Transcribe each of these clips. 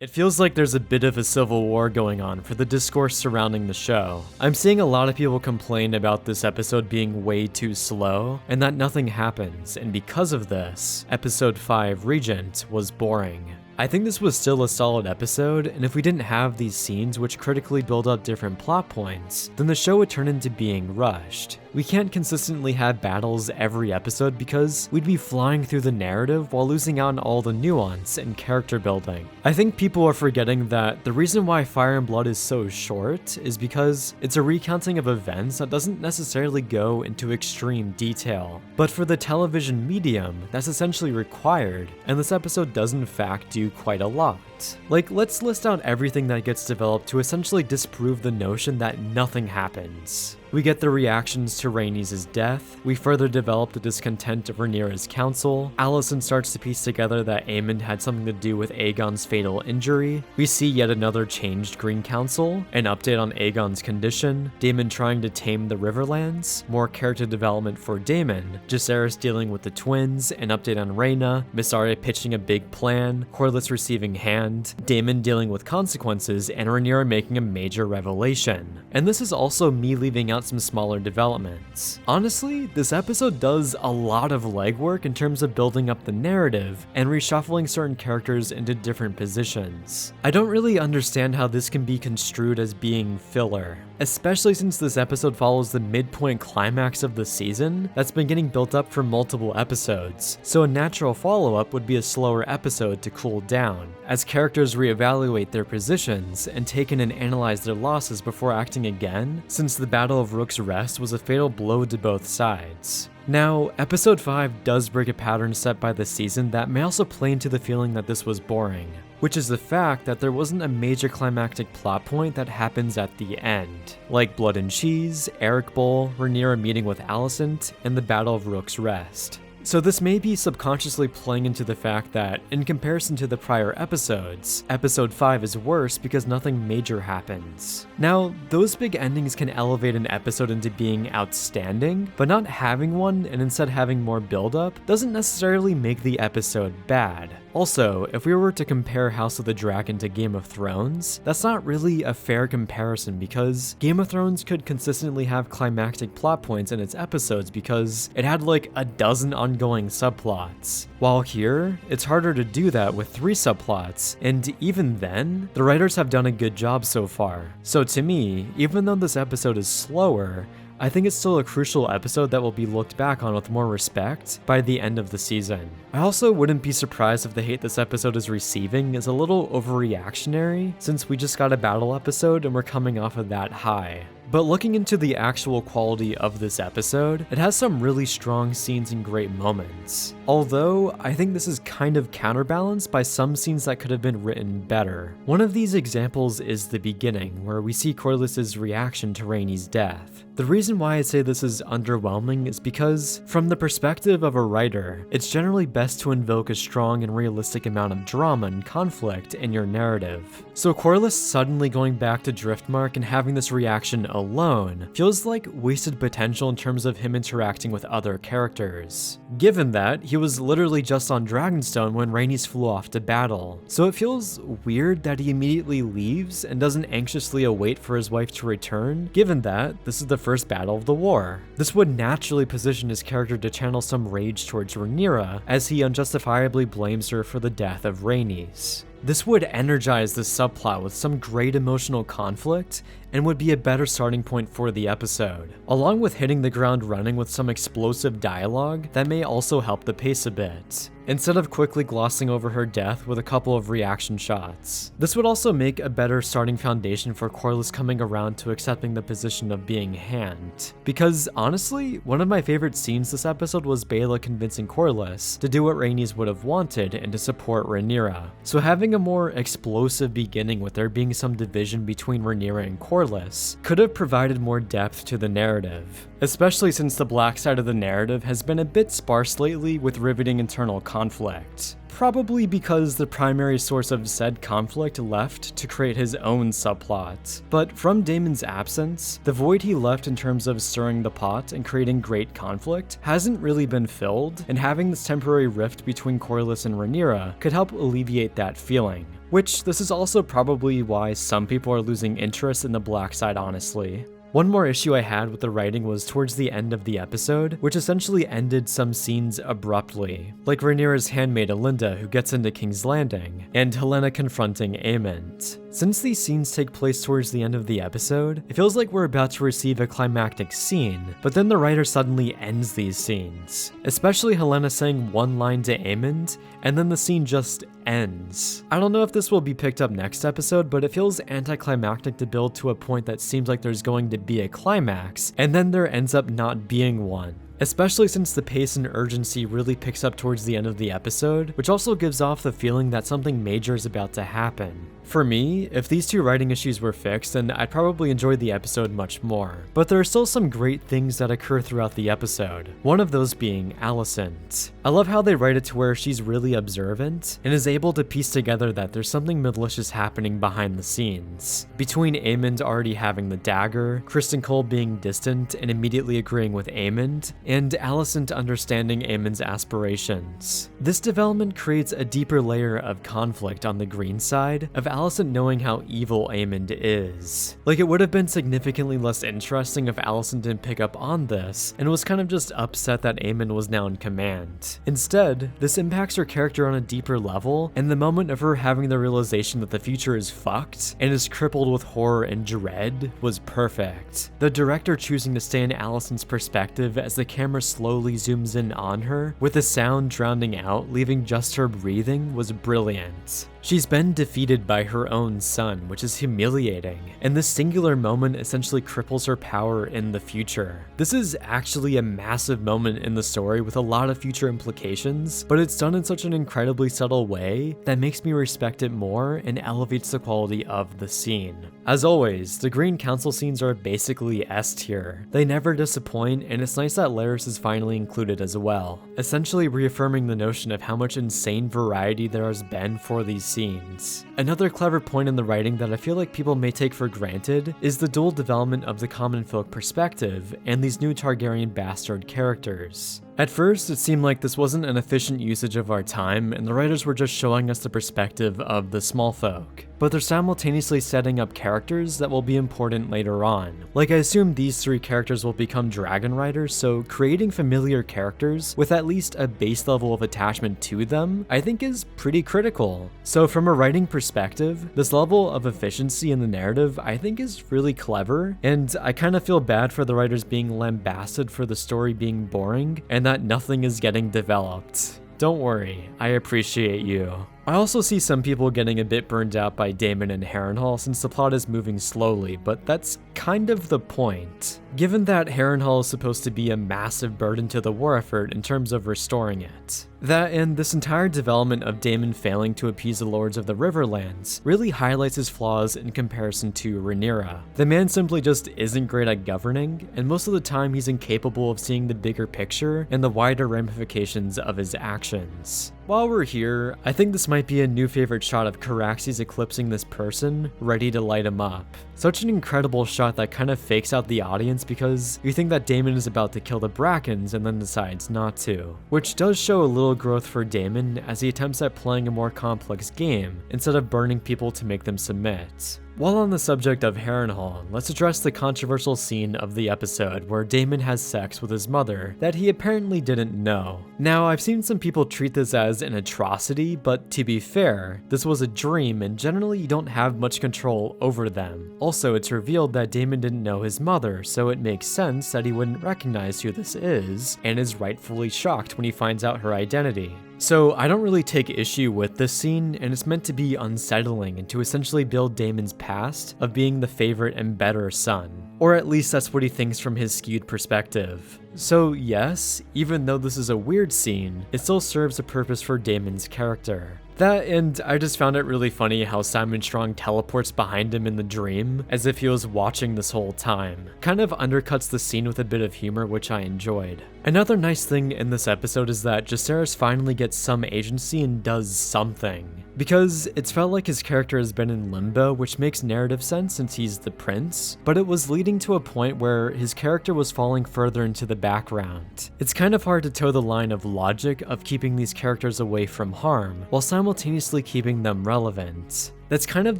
It feels like there's a bit of a civil war going on for the discourse surrounding the show. I'm seeing a lot of people complain about this episode being way too slow and that nothing happens, and because of this, episode 5 Regent was boring. I think this was still a solid episode, and if we didn't have these scenes which critically build up different plot points, then the show would turn into being rushed. We can't consistently have battles every episode because we'd be flying through the narrative while losing out on all the nuance and character building. I think people are forgetting that the reason why Fire and Blood is so short is because it's a recounting of events that doesn't necessarily go into extreme detail. But for the television medium, that's essentially required, and this episode does in fact do quite a lot. Like, let's list out everything that gets developed to essentially disprove the notion that nothing happens. We get the reactions to Rhaenys' death, we further develop the discontent of Rhaenyra's council, Alicent starts to piece together that Aemond had something to do with Aegon's fatal injury, we see yet another changed Green Council, an update on Aegon's condition, Daemon trying to tame the Riverlands, more character development for Daemon, Jacaerys dealing with the twins, an update on Rhaena, Miss Arya pitching a big plan, Corlys receiving hand, Daemon dealing with consequences, and Rhaenyra making a major revelation. And this is also me leaving out some smaller developments. Honestly, this episode does a lot of legwork in terms of building up the narrative and reshuffling certain characters into different positions. I don't really understand how this can be construed as being filler, especially since this episode follows the midpoint climax of the season that's been getting built up for multiple episodes, so a natural follow-up would be a slower episode to cool down, as characters reevaluate their positions and take in and analyze their losses before acting again, since the Battle of Rook's Rest was a fatal blow to both sides. Now, episode 5 does break a pattern set by the season that may also play into the feeling that this was boring, which is the fact that there wasn't a major climactic plot point that happens at the end, like Blood and Cheese, Eric Bowl, Rhaenyra meeting with Alicent, and the Battle of Rook's Rest. So this may be subconsciously playing into the fact that, in comparison to the prior episodes, episode 5 is worse because nothing major happens. Now, those big endings can elevate an episode into being outstanding, but not having one and instead having more build-up doesn't necessarily make the episode bad. Also, if we were to compare House of the Dragon to Game of Thrones, that's not really a fair comparison because Game of Thrones could consistently have climactic plot points in its episodes because it had like a dozen ongoing subplots. While here, it's harder to do that with 3 subplots, and even then, the writers have done a good job so far. So to me, even though this episode is slower, I think it's still a crucial episode that will be looked back on with more respect by the end of the season. I also wouldn't be surprised if the hate this episode is receiving is a little overreactionary, since we just got a battle episode and we're coming off of that high. But looking into the actual quality of this episode, it has some really strong scenes and great moments. Although, I think this is kind of counterbalanced by some scenes that could have been written better. One of these examples is the beginning, where we see Corlys' reaction to Rhaenys' death. The reason why I say this is underwhelming is because, from the perspective of a writer, it's generally best to invoke a strong and realistic amount of drama and conflict in your narrative. So Corlys suddenly going back to Driftmark and having this reaction alone feels like wasted potential in terms of him interacting with other characters, given that he was literally just on Dragonstone when Rhaenys flew off to battle. So it feels weird that he immediately leaves and doesn't anxiously await for his wife to return, given that this is the first battle of the war. This would naturally position his character to channel some rage towards Rhaenyra, as he unjustifiably blames her for the death of Rhaenys. This would energize the subplot with some great emotional conflict and would be a better starting point for the episode, along with hitting the ground running with some explosive dialogue that may also help the pace a bit, instead of quickly glossing over her death with a couple of reaction shots. This would also make a better starting foundation for Corlys coming around to accepting the position of being Hand. Because honestly, one of my favorite scenes this episode was Baela convincing Corlys to do what Rhaenys would have wanted and to support Rhaenyra. So having a more explosive beginning with there being some division between Rhaenyra and Corlys could have provided more depth to the narrative, especially since the black side of the narrative has been a bit sparse lately with riveting internal conflict. probably because the primary source of said conflict left to create his own subplot. But from Damon's absence, the void he left in terms of stirring the pot and creating great conflict hasn't really been filled, and having this temporary rift between Corlys and Rhaenyra could help alleviate that feeling. Which, this is also probably why some people are losing interest in the black side, honestly. One more issue I had with the writing was towards the end of the episode, which essentially ended some scenes abruptly, like Rhaenyra's handmaid Alinda who gets into King's Landing, and Helaena confronting Aemond. Since these scenes take place towards the end of the episode, it feels like we're about to receive a climactic scene, but then the writer suddenly ends these scenes. Especially Helaena saying one line to Aemond, and then the scene just ends. I don't know if this will be picked up next episode, but it feels anticlimactic to build to a point that seems like there's going to be a climax, and then there ends up not being one. Especially since the pace and urgency really picks up towards the end of the episode, which also gives off the feeling that something major is about to happen. For me, if these two writing issues were fixed, then I'd probably enjoy the episode much more. But there are still some great things that occur throughout the episode, one of those being Alicent. I love how they write it to where she's really observant, and is able to piece together that there's something malicious happening behind the scenes. Between Aemond already having the dagger, Criston Cole being distant and immediately agreeing with Aemond, and Alicent understanding Aemond's aspirations. This development creates a deeper layer of conflict on the green side, of Alicent knowing how evil Aemond is. Like, it would have been significantly less interesting if Alicent didn't pick up on this, and was kind of just upset that Aemond was now in command. Instead, this impacts her character on a deeper level, and the moment of her having the realization that the future is fucked, and is crippled with horror and dread, was perfect. The director choosing to stay in Alicent's perspective as the camera slowly zooms in on her, with the sound drowning out, leaving just her breathing, was brilliant. She's been defeated by her own son, which is humiliating, and this singular moment essentially cripples her power in the future. This is actually a massive moment in the story with a lot of future implications, but it's done in such an incredibly subtle way that makes me respect it more and elevates the quality of the scene. As always, the Green Council scenes are basically S tier. They never disappoint, and it's nice that Larys is finally included as well, essentially reaffirming the notion of how much insane variety there has been for these scenes. Another clever point in the writing that I feel like people may take for granted is the dual development of the common folk perspective and these new Targaryen bastard characters. At first, it seemed like this wasn't an efficient usage of our time, and the writers were just showing us the perspective of the small folk. But they're simultaneously setting up characters that will be important later on. Like, I assume these three characters will become dragon riders, so creating familiar characters with at least a base level of attachment to them, I think is pretty critical. So from a writing perspective, this level of efficiency in the narrative I think is really clever, and I kind of feel bad for the writers being lambasted for the story being boring, and that nothing is getting developed. Don't worry, I appreciate you. I also see some people getting a bit burned out by Daemon and Harrenhal since the plot is moving slowly, but that's kind of the point. Given that Harrenhal is supposed to be a massive burden to the war effort in terms of restoring it. That and this entire development of Daemon failing to appease the Lords of the Riverlands really highlights his flaws in comparison to Rhaenyra. The man simply just isn't great at governing, and most of the time he's incapable of seeing the bigger picture and the wider ramifications of his actions. While we're here, I think this might be a new favorite shot of Caraxes eclipsing this person, ready to light him up. Such an incredible shot that kind of fakes out the audience because you think that Daemon is about to kill the Brackens and then decides not to. Which does show a little growth for Daemon as he attempts at playing a more complex game instead of burning people to make them submit. While on the subject of Harrenhal, let's address the controversial scene of the episode where Daemon has sex with his mother that he apparently didn't know. Now, I've seen some people treat this as an atrocity, but to be fair, this was a dream and generally you don't have much control over them. Also, it's revealed that Daemon didn't know his mother, so it makes sense that he wouldn't recognize who this is, and is rightfully shocked when he finds out her identity. So I don't really take issue with this scene, and it's meant to be unsettling and to essentially build Daemon's past of being the favorite and better son. Or at least that's what he thinks from his skewed perspective. So yes, even though this is a weird scene, it still serves a purpose for Daemon's character. That, and I just found it really funny how Simon Strong teleports behind him in the dream, as if he was watching this whole time. Kind of undercuts the scene with a bit of humor, which I enjoyed. Another nice thing in this episode is that Jacaerys finally gets some agency and does something. Because it's felt like his character has been in limbo, which makes narrative sense since he's the prince, but it was leading to a point where his character was falling further into the background. It's kind of hard to toe the line of logic of keeping these characters away from harm, while simultaneously keeping them relevant. That's kind of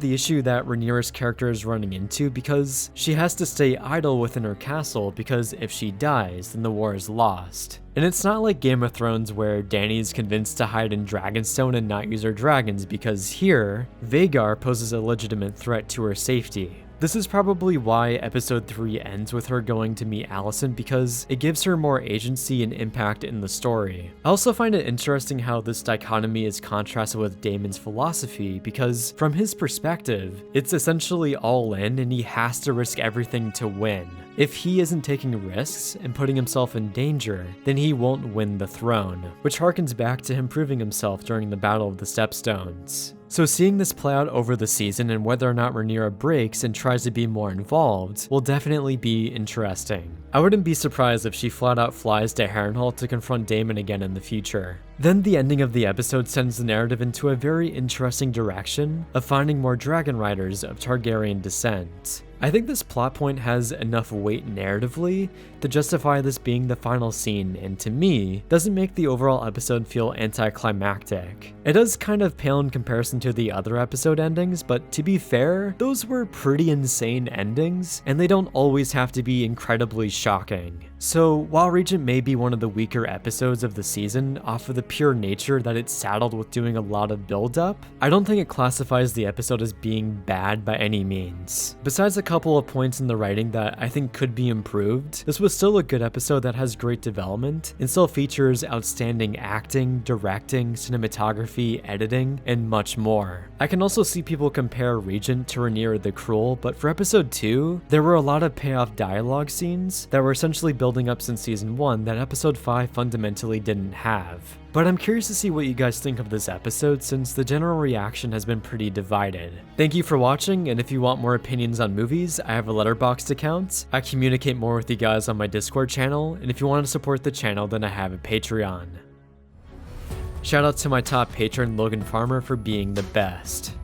the issue that Rhaenyra's character is running into, because she has to stay idle within her castle because if she dies, then the war is lost. And it's not like Game of Thrones where Dany's convinced to hide in Dragonstone and not use her dragons, because here, Vhagar poses a legitimate threat to her safety. This is probably why episode 3 ends with her going to meet Alicent, because it gives her more agency and impact in the story. I also find it interesting how this dichotomy is contrasted with Daemon's philosophy, because from his perspective, it's essentially all in and he has to risk everything to win. If he isn't taking risks and putting himself in danger, then he won't win the throne, which harkens back to him proving himself during the Battle of the Stepstones. So seeing this play out over the season and whether or not Rhaenyra breaks and tries to be more involved will definitely be interesting. I wouldn't be surprised if she flat out flies to Harrenhal to confront Daemon again in the future. Then the ending of the episode sends the narrative into a very interesting direction of finding more dragon riders of Targaryen descent. I think this plot point has enough weight narratively to justify this being the final scene, and to me, doesn't make the overall episode feel anticlimactic. It does kind of pale in comparison to the other episode endings, but to be fair, those were pretty insane endings, and they don't always have to be incredibly shocking. So while Regent may be one of the weaker episodes of the season off of the pure nature that it's saddled with doing a lot of build-up, I don't think it classifies the episode as being bad by any means. Besides a couple of points in the writing that I think could be improved, this was still a good episode that has great development and still features outstanding acting, directing, cinematography, editing, and much more. I can also see people compare Regent to Rhaenyra the Cruel, but for episode 2, there were a lot of payoff dialogue scenes that were essentially building up since season 1 that episode 5 fundamentally didn't have. But I'm curious to see what you guys think of this episode, since the general reaction has been pretty divided. Thank you for watching, and if you want more opinions on movies, I have a Letterboxd account. I communicate more with you guys on my Discord channel, and if you want to support the channel, then I have a Patreon. Shout out to my top patron Logan Farmer for being the best.